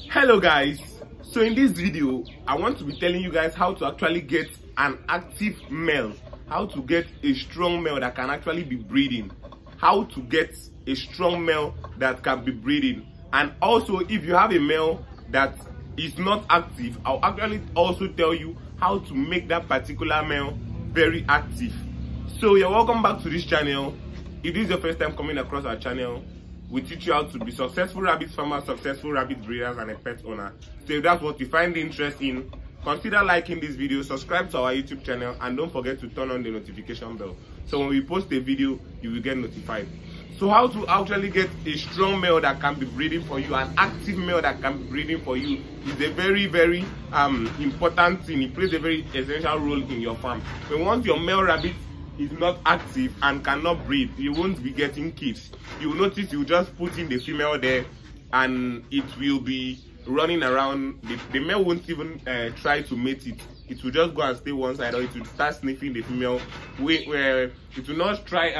Hello guys, so in this video I want to be telling you guys how to actually get an active male, how to get a strong male that can actually be breeding, how to get a strong male that can be breeding, and also if you have a male that is not active, I'll actually also tell you how to make that particular male very active. So you're welcome back to this channel. If this is your first time coming across our channel, we teach you how to be successful rabbit farmers, successful rabbit breeders, and a pet owner. So if that's what you find interest in, consider liking this video, subscribe to our YouTube channel, and don't forget to turn on the notification bell. So when we post a video, you will get notified. So how to actually get a strong male that can be breeding for you, an active male that can be breeding for you, is a very important thing. It plays a very essential role in your farm. When once your male rabbit is not active and cannot breed, you won't be getting kids. You will notice you just put in the female there and it will be running around. The male won't even try to mate it. It will just go and stay one side, or it will start sniffing the female where it will not try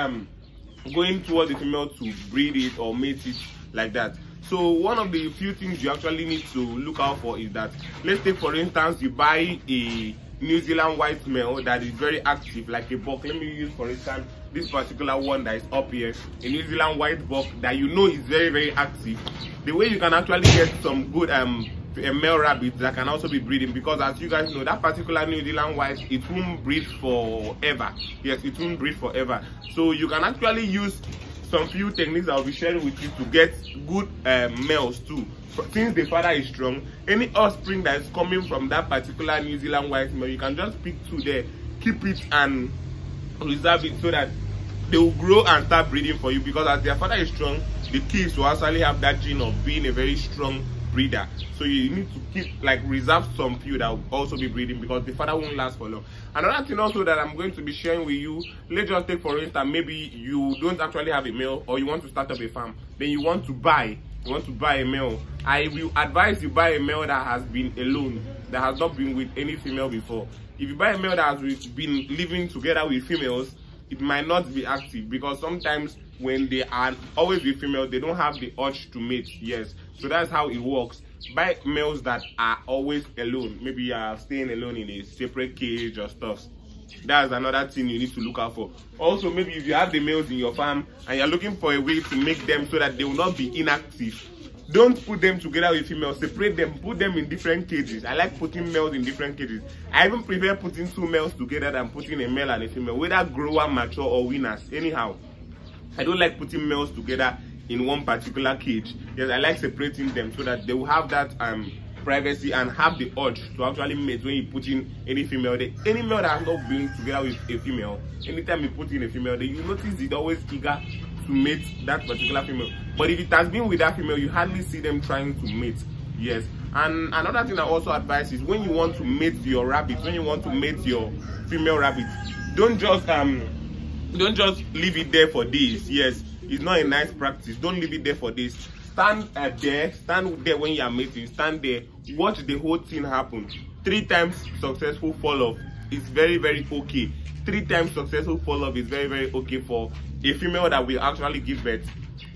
going towards the female to breed it or mate it like that. So one of the few things you actually need to look out for is that, let's take for instance, you buy a New Zealand white male that is very active, like a buck. Let me use for instance this particular one that is up here, a New Zealand white buck that you know is very active. The way you can actually get some good male rabbits that can also be breeding, because as you guys know, that particular New Zealand white, it won't breed forever. Yes, it won't breed forever. So you can actually use some few techniques I'll be sharing with you to get good males too. Since the father is strong, any offspring that is coming from that particular New Zealand white male, you can just pick two there, keep it and reserve it so that they will grow and start breeding for you, because as their father is strong, the kids will actually have that gene of being a very strong breeder. So you need to keep, like, reserve some few that will also be breeding, because the father won't last for long. Another thing also that I'm going to be sharing with you, let's just take for instance, maybe you don't actually have a male, or you want to start up a farm, then you want to buy a male. I will advise you buy a male that has been alone, that has not been with any female before. If you buy a male that has been living together with females, it might not be active, because sometimes when they are always with females, they don't have the urge to mate. Yes, so that's how it works. Buy males that are always alone. Maybe you are staying alone in a separate cage or stuff. That's another thing you need to look out for. Also, maybe if you have the males in your farm and you're looking for a way to make them so that they will not be inactive, don't put them together with females. Separate them, put them in different cages. I like putting males in different cages. I even prefer putting two males together than putting a male and a female, whether grower, mature, or winners. Anyhow, I don't like putting males together in one particular cage. Yes, I like separating them so that they will have that privacy and have the urge to actually mate when you put in any female there. Any male that has not been together with a female, anytime you put in a female there, you notice it's always eager to mate that particular female. But if it has been with that female, you hardly see them trying to mate. Yes. And another thing I also advise is, when you want to mate your rabbit, when you want to mate your female rabbit, don't just leave it there for days. Yes, it's not a nice practice. Don't leave it there for days. Stand there when you are mating. Stand there, watch the whole thing happen. 3 times successful fall off is very okay. 3 times successful fall off is very okay for a female that will actually give birth.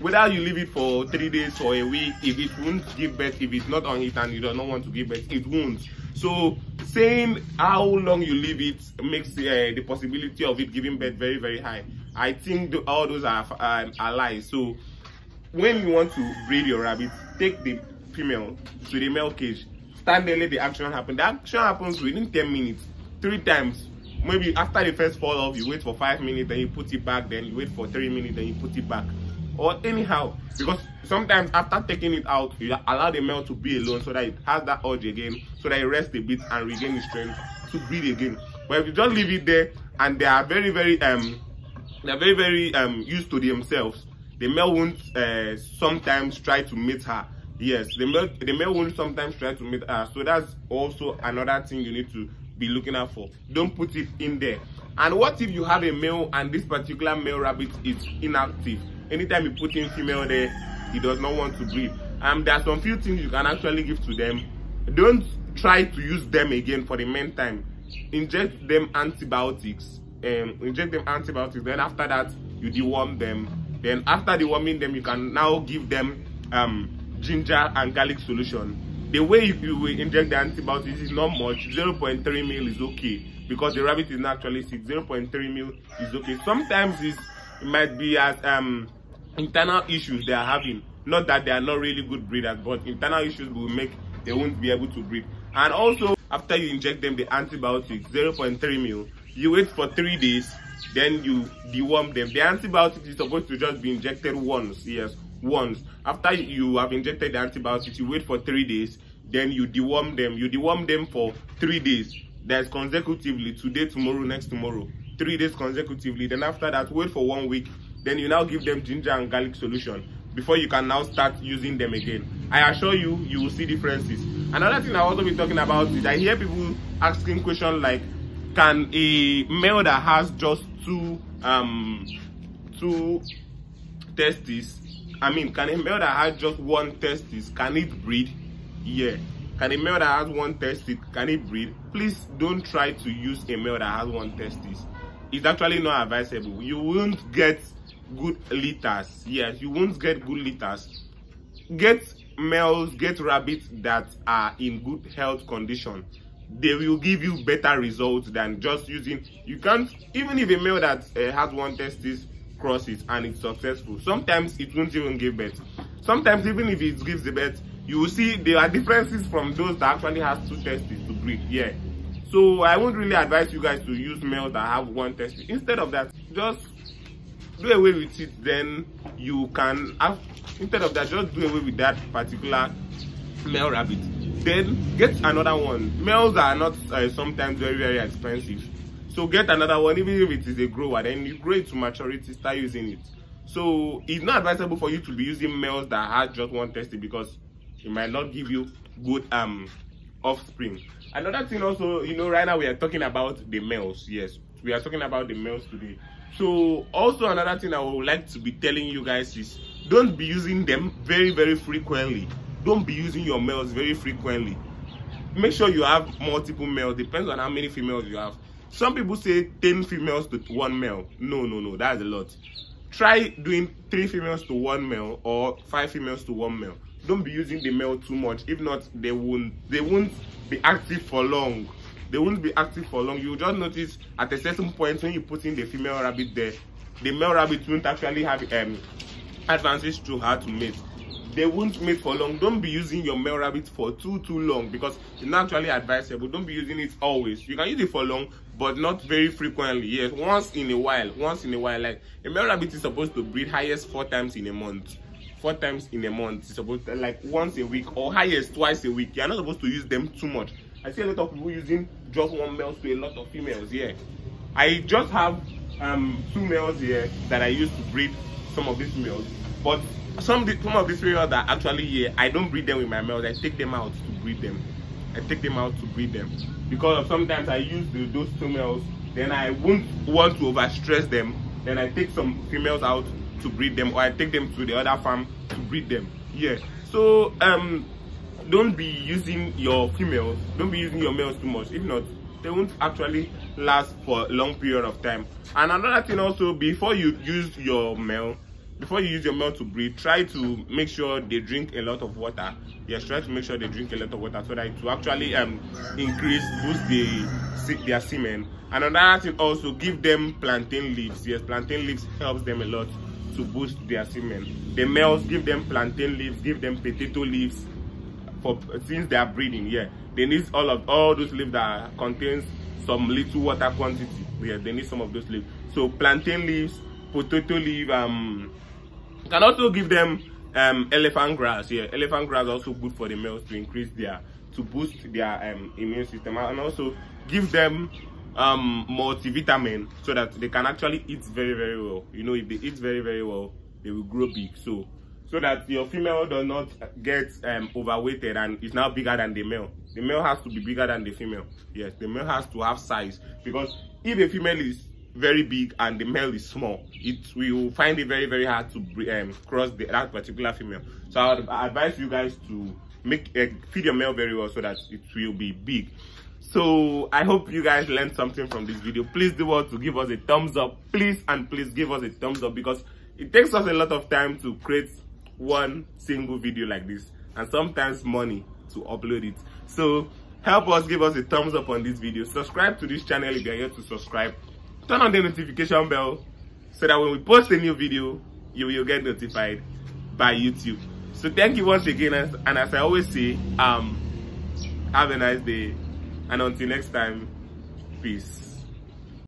Whether you leave it for 3 days or a week, if it won't give birth, if it's not on it and you do not want to give birth, it won't. So saying how long you leave it makes the possibility of it giving birth very high. I think all those are lies. So when you want to breed your rabbit, take the female to the male cage, stand there, let the action happen. The action happens within 10 minutes, 3 times. Maybe after the first fall off, you wait for 5 minutes, then you put it back, then you wait for 3 minutes, then you put it back. Or anyhow, because sometimes after taking it out, you allow the male to be alone so that it has that urge again, so that it rests a bit and regain its strength to breed again. But if you just leave it there and they are very used to themselves, the male won't sometimes try to mate her. Yes, the male won't sometimes try to mate her. So that's also another thing you need to be looking out for. Don't put it in there. And what if you have a male and this particular male rabbit is inactive? Anytime you put in female there, he does not want to breed. There are some few things you can actually give to them. Don't try to use them again for the meantime. Inject them antibiotics. Then after that, you deworm them. Then after deworming them, you can now give them ginger and garlic solution. The way you will inject the antibiotics is not much. 0.3 ml is okay because the rabbit is not actually sick. 0.3 ml is okay. Sometimes it might be as internal issues they are having. Not that they are not really good breeders, but internal issues will make they won't be able to breed. And also, after you inject them the antibiotics, 0.3 ml, you wait for 3 days, then you deworm them. The antibiotics is supposed to just be injected once, yes, once. After you have injected the antibiotics, you wait for 3 days, then you deworm them. You deworm them for 3 days. That's consecutively, today, tomorrow, next tomorrow. 3 days consecutively. Then after that, wait for 1 week. Then you now give them ginger and garlic solution before you can now start using them again. I assure you, you will see differences. Another thing I'll also be talking about is I hear people asking questions like, can a male that has just two testes, can a male that has just one testis, can it breed? Yeah. Can a male that has one testis, can it breed? Please don't try to use a male that has one testis. It's actually not advisable. You won't get good litters. Yes, you won't get good litters. Get males, get rabbits that are in good health condition. They will give you better results than just using. You can't, even if a male that has one testis crosses and it's successful, sometimes it won't even give birth. Sometimes even if it gives the birth, you will see there are differences from those that actually has two testes to breed. Yeah, so I won't really advise you guys to use males that have one testis. Instead of that, just do away with it. Then you can have, instead of that, just do away with that particular male rabbit. Then get another one. Males are not sometimes very expensive, so get another one. Even if it is a grower, then you grow it to maturity, start using it. So it's not advisable for you to be using males that have just one testis because it might not give you good offspring. Another thing also, right now we are talking about the males. Yes, we are talking about the males today. So also another thing I would like to be telling you guys is don't be using them very frequently. Don't be using your males very frequently. Make sure you have multiple males. Depends on how many females you have. Some people say 10 females to 1 male. No, that's a lot. Try doing 3 females to 1 male or 5 females to 1 male. Don't be using the male too much. If not, they won't be active for long. They won't be active for long. You'll just notice at a certain point when you put in the female rabbit there, the male rabbit won't actually have advances to how to mate. They won't mate for long. Don't be using your male rabbit for too long because it's not actually advisable. Don't be using it always. You can use it for long, but not very frequently. Yes, once in a while. Like a male rabbit is supposed to breed highest 4 times in a month. 4 times in a month. It's supposed to, like once a week or highest twice a week. You're not supposed to use them too much. I see a lot of people using just 1 male to a lot of females. Yeah, I just have 2 males here that I use to breed some of these males, but some of these females that actually here, I don't breed them with my males. I take them out to breed them. Because sometimes I use those 2 males, then I won't want to overstress them. Then I take some females out to breed them, or I take them to the other farm to breed them. Yeah, so don't be using your females, don't be using your males too much. If not, they won't actually last for a long period of time. And another thing also, before you use your male to breed, try to make sure they drink a lot of water. Yes, try to make sure they drink a lot of water so that it will actually boost their semen. And another thing also, give them plantain leaves. Yes, plantain leaves helps them a lot to boost their semen. The males, give them plantain leaves, give them potato leaves, since they are breeding. Yeah, they need all those leaves that contains some little water quantity. Yeah, they need some of those leaves. So plantain leaves, potato leaf, you can also give them elephant grass. Yeah, elephant grass also good for the males to boost their immune system. And also give them multivitamin so that they can actually eat very well. If they eat very well, they will grow big. So that your female does not get overweighted and is now bigger than the male. The male has to be bigger than the female. Yes, the male has to have size, because if a female is very big and the male is small, it will find it very hard to cross that particular female. So I would advise you guys to feed your male very well so that it will be big. So I hope you guys learned something from this video. Please do well to give us a thumbs up. Please give us a thumbs up, because it takes us a lot of time to create one single video like this, and sometimes money to upload it. So help us, give us a thumbs up on this video, subscribe to this channel if you are yet to subscribe, turn on the notification bell so that when we post a new video you will get notified by YouTube. So thank you once again, and as I always say, have a nice day, and until next time, peace.